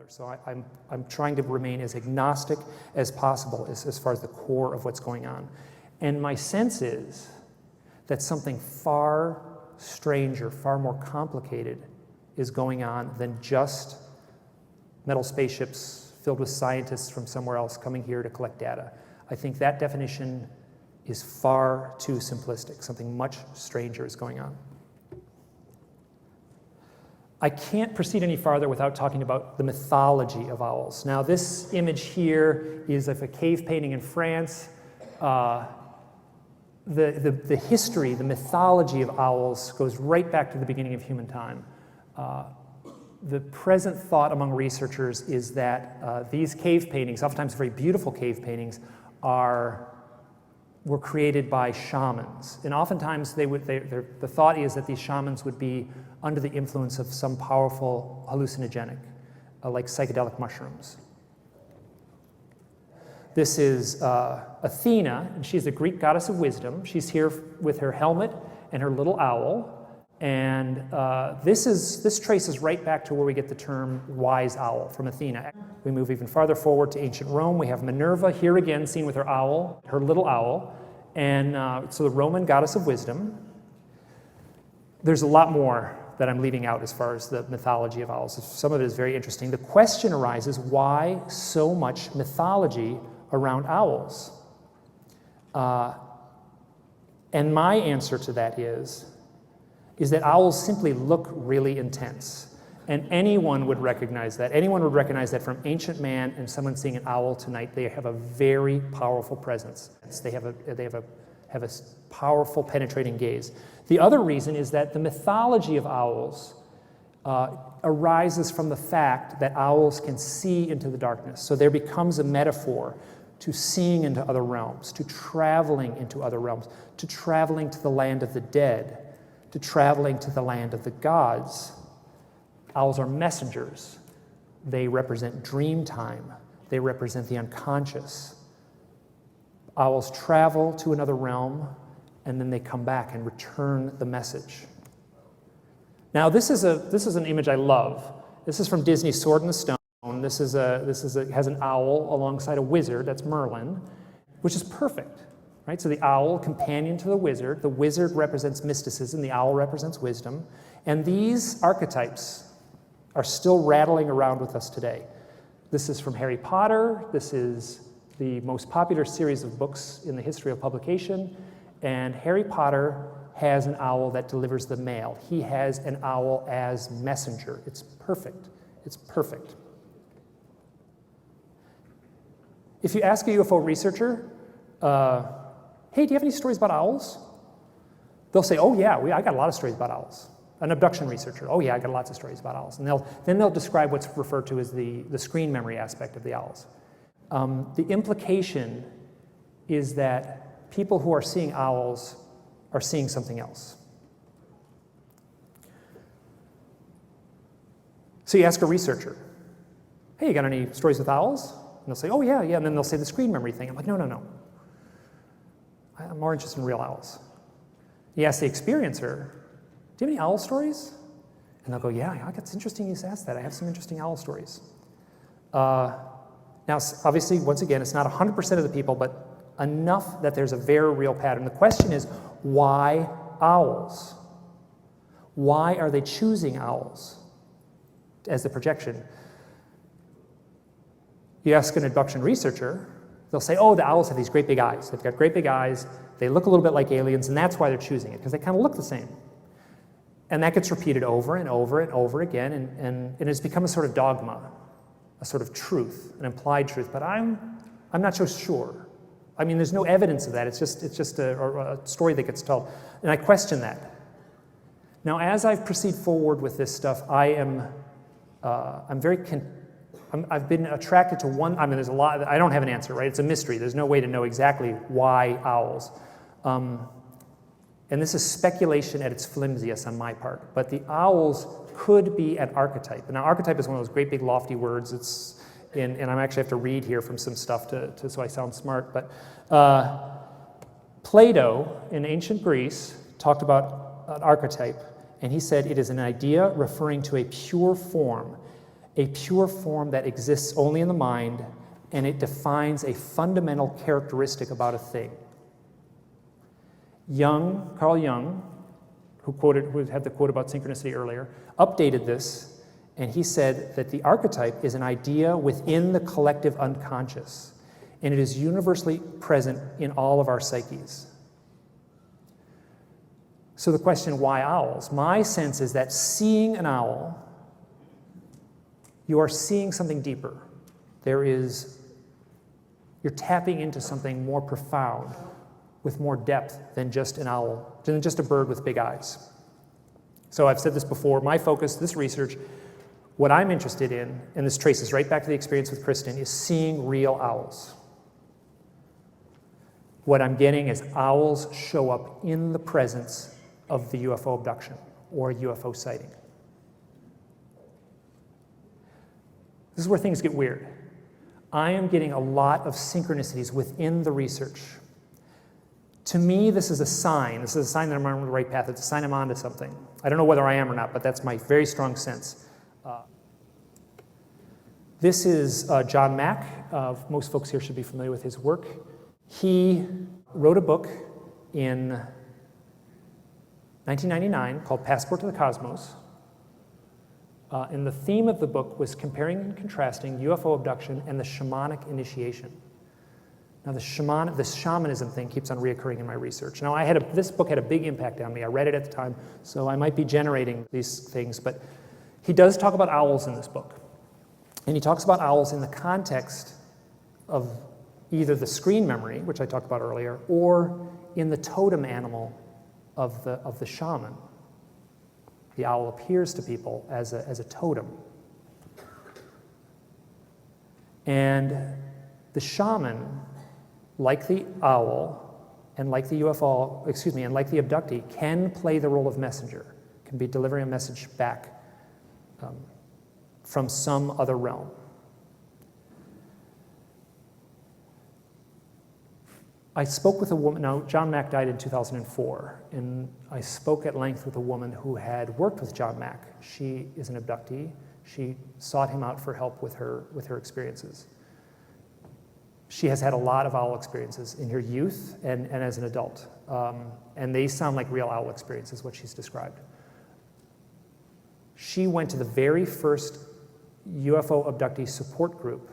So I'm trying to remain as agnostic as possible as far as the core of what's going on. And my sense is that something far stranger, far more complicated is going on than just metal spaceships filled with scientists from somewhere else coming here to collect data. I think that definition is far too simplistic. Something much stranger is going on. I can't proceed any farther without talking about the mythology of owls. Now, this image here is of a cave painting in France. The history, the mythology of owls goes right back to the beginning of human time. The present thought among researchers is that these cave paintings, oftentimes very beautiful cave paintings, were created by shamans. And oftentimes the thought is that these shamans would be under the influence of some powerful hallucinogenic, like psychedelic mushrooms. This is Athena, and she's the Greek goddess of wisdom. She's here with her helmet and her little owl. And this traces right back to where we get the term wise owl, from Athena. We move even farther forward to ancient Rome. We have Minerva here again, seen with her owl, her little owl. And so the Roman goddess of wisdom. There's a lot more that I'm leaving out as far as the mythology of owls. Some of it is very interesting. The question arises, why so much mythology around owls? And my answer to that is that owls simply look really intense. And anyone would recognize that. Anyone would recognize that from ancient man and someone seeing an owl tonight. They have a very powerful presence. They have a powerful, penetrating gaze. The other reason is that the mythology of owls arises from the fact that owls can see into the darkness. So there becomes a metaphor to seeing into other realms, to traveling into other realms, to traveling to the land of the dead, to traveling to the land of the gods. Owls are messengers. They represent dream time. They represent the unconscious. Owls travel to another realm, and then they come back and return the message. Now, this is an image I love. This is from Disney's Sword in the Stone. This has an owl alongside a wizard. That's Merlin, which is perfect. Right? So the owl, companion to the wizard. The wizard represents mysticism. The owl represents wisdom. And these archetypes are still rattling around with us today. This is from Harry Potter. This is the most popular series of books in the history of publication. And Harry Potter has an owl that delivers the mail. He has an owl as messenger. It's perfect. It's perfect. If you ask a UFO researcher, hey, do you have any stories about owls? They'll say, oh yeah, I got a lot of stories about owls. An abduction researcher, oh yeah, I got lots of stories about owls. And then they'll describe what's referred to as the screen memory aspect of the owls. The implication is that people who are seeing owls are seeing something else. So you ask a researcher, hey, you got any stories with owls? And they'll say, oh yeah, and then they'll say the screen memory thing. I'm like, no. I'm more interested in real owls. You ask the experiencer, do you have any owl stories? And they'll go, yeah, that's interesting you asked that. I have some interesting owl stories. Now, obviously, once again, it's not 100% of the people, but enough that there's a very real pattern. The question is, why owls? Why are they choosing owls as the projection? You ask an abduction researcher, they'll say, oh, the owls have these great big eyes. They've got great big eyes. They look a little bit like aliens, and that's why they're choosing it, because they kind of look the same. And that gets repeated over and over and over again, and it's become a sort of dogma, a sort of truth, an implied truth. But I'm not so sure. I mean, there's no evidence of that. It's just a story that gets told, and I question that. Now, as I proceed forward with this stuff, I've been attracted to one. I mean, there's a lot. I don't have an answer, right? It's a mystery. There's no way to know exactly why owls. And this is speculation at its flimsiest on my part, but the owls could be an archetype. Now, archetype is one of those great big lofty words. And I actually have to read here from some stuff so I sound smart. But Plato in ancient Greece talked about an archetype, and he said it is an idea referring to a pure form, a pure form that exists only in the mind, and it defines a fundamental characteristic about a thing. Carl Jung, who had the quote about synchronicity earlier, updated this, and he said that the archetype is an idea within the collective unconscious, and it is universally present in all of our psyches. So the question, why owls? My sense is that seeing an owl, you are seeing something deeper. You're tapping into something more profound with more depth than just an owl, than just a bird with big eyes. So I've said this before, my focus, this research, what I'm interested in, and this traces right back to the experience with Kristen, is seeing real owls. What I'm getting is owls show up in the presence of the UFO abduction or UFO sighting. This is where things get weird. I am getting a lot of synchronicities within the research. To me, this is a sign. This is a sign that I'm on the right path. It's a sign I'm onto something. I don't know whether I am or not, but that's my very strong sense. This is John Mack. Most folks here should be familiar with his work. He wrote a book in 1999 called Passport to the Cosmos. And the theme of the book was comparing and contrasting UFO abduction and the shamanic initiation. Now, this shamanism thing keeps on reoccurring in my research. Now, this book had a big impact on me. I read it at the time, so I might be generating these things, but he does talk about owls in this book. And he talks about owls in the context of either the screen memory, which I talked about earlier, or in the totem animal of the shaman. The owl appears to people as a totem. And the shaman, like the owl, and like the and like the abductee, can play the role of messenger, can be delivering a message back from some other realm. I spoke with a woman, now John Mack died in 2004, and I spoke at length with a woman who had worked with John Mack. She is an abductee. She sought him out for help with her experiences. She has had a lot of owl experiences in her youth and as an adult, and they sound like real owl experiences, what she's described. She went to the very first UFO abductee support group.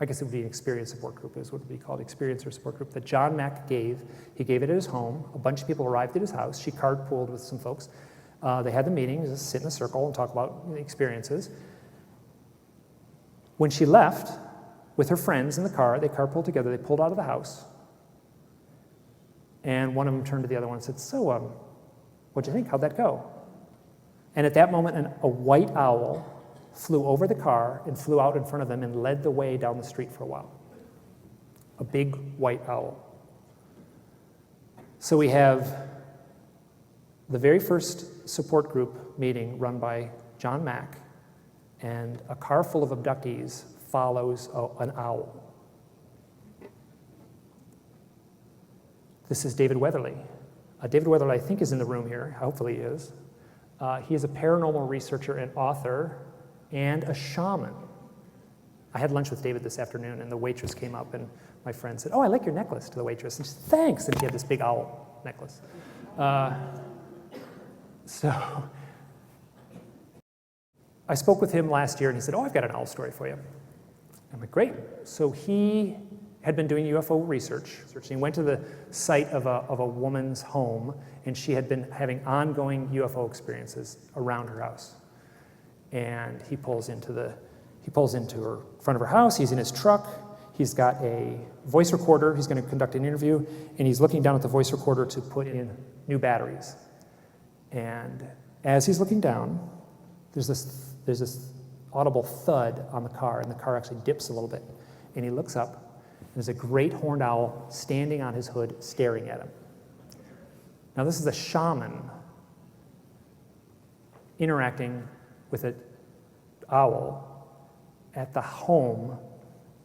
I guess it would be an experience support group, is what it would be called, experience or support group, that John Mack gave. He gave it at his home. A bunch of people arrived at his house. She carpooled with some folks. They had the meetings, just sit in a circle and talk about the experiences. When she left with her friends in the car, they carpooled together, they pulled out of the house, and one of them turned to the other one and said, "So, what'd you think? How'd that go?" And at that moment, a white owl flew over the car and flew out in front of them and led the way down the street for a while. A big white owl. So we have the very first support group meeting run by John Mack, and a car full of abductees follows an owl. This is David Weatherly. David Weatherly, I think, is in the room here. Hopefully he is. He is a paranormal researcher and author and a shaman. I had lunch with David this afternoon, and the waitress came up, and my friend said, "Oh, I like your necklace," to the waitress. And she said, "Thanks." And she had this big owl necklace. So I spoke with him last year, and he said, "Oh, I've got an owl story for you." I'm like, "Great." So he had been doing UFO research. He went to the site of a woman's home, and she had been having ongoing UFO experiences around her house. And he pulls into her front of her house. He's in his truck. He's got a voice recorder. He's going to conduct an interview, and he's looking down at the voice recorder to put in new batteries. And as he's looking down, there's this audible thud on the car, and the car actually dips a little bit. And he looks up, and there's a great horned owl standing on his hood, staring at him. Now, this is a shaman interacting with an owl at the home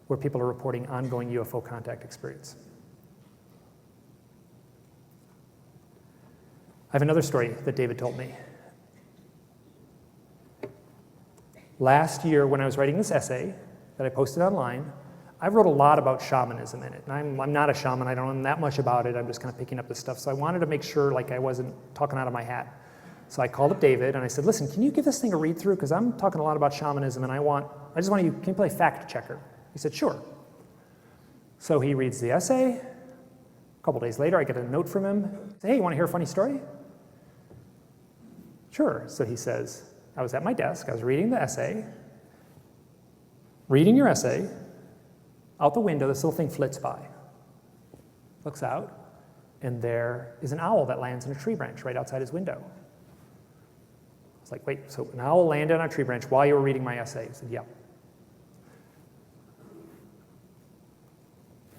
where people are reporting ongoing UFO contact experience. I have another story that David told me. Last year, when I was writing this essay that I posted online, I wrote a lot about shamanism in it. And I'm not a shaman, I don't know that much about it, I'm just kind of picking up this stuff. So I wanted to make sure like I wasn't talking out of my hat. So I called up David and I said, listen, can you give this thing a read through? Because I'm talking a lot about shamanism and I just want you, can you play fact checker? He said, sure. So he reads the essay. A couple days later, I get a note from him. He said, hey, you want to hear a funny story? Sure. So he says, I was at my desk, I was reading the essay, reading your essay, out the window, this little thing flits by, looks out, and there is an owl that lands in a tree branch right outside his window. I was like, wait, so an owl landed on a tree branch while you were reading my essay? He said, yeah.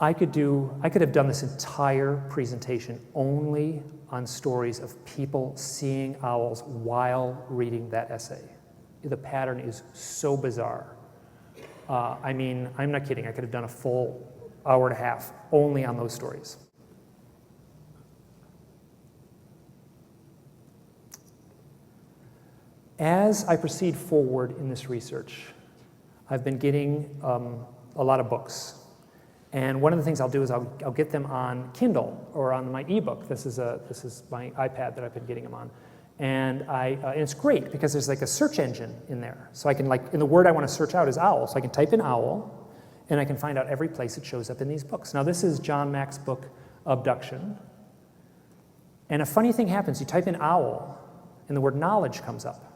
I could have done this entire presentation only on stories of people seeing owls while reading that essay. The pattern is so bizarre. I mean, I'm not kidding. I could have done a full hour and a half only on those stories. As I proceed forward in this research, I've been getting a lot of books. And one of the things I'll do is I'll get them on Kindle or on my ebook. This is my iPad that I've been getting them on. And it's great because there's like a search engine in there. So I can in the word I want to search out is owl. So I can type in owl and I can find out every place it shows up in these books. Now this is John Mack's book, Abduction. And a funny thing happens. You type in owl and the word knowledge comes up.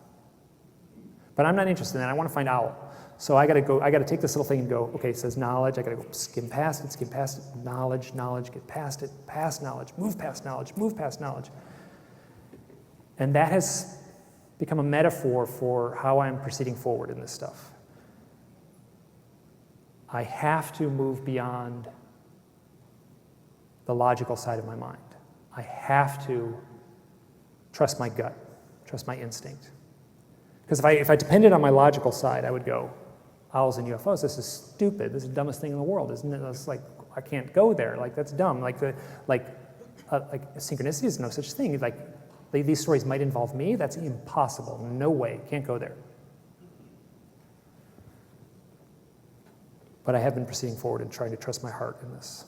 But I'm not interested in that. I want to find owl. So I got to take this little thing and go, okay, it says knowledge. I got to go skim past it, knowledge, get past it, past knowledge, move past knowledge. And that has become a metaphor for how I'm proceeding forward in this stuff. I have to move beyond the logical side of my mind. I have to trust my gut, trust my instinct. Because if I depended on my logical side, I would go, owls and UFOs, this is stupid. This is the dumbest thing in the world, isn't it? It's like, I can't go there. Like, that's dumb. Like synchronicity is no such thing. Like, these stories might involve me. That's impossible. No way. Can't go there. But I have been proceeding forward and trying to trust my heart in this.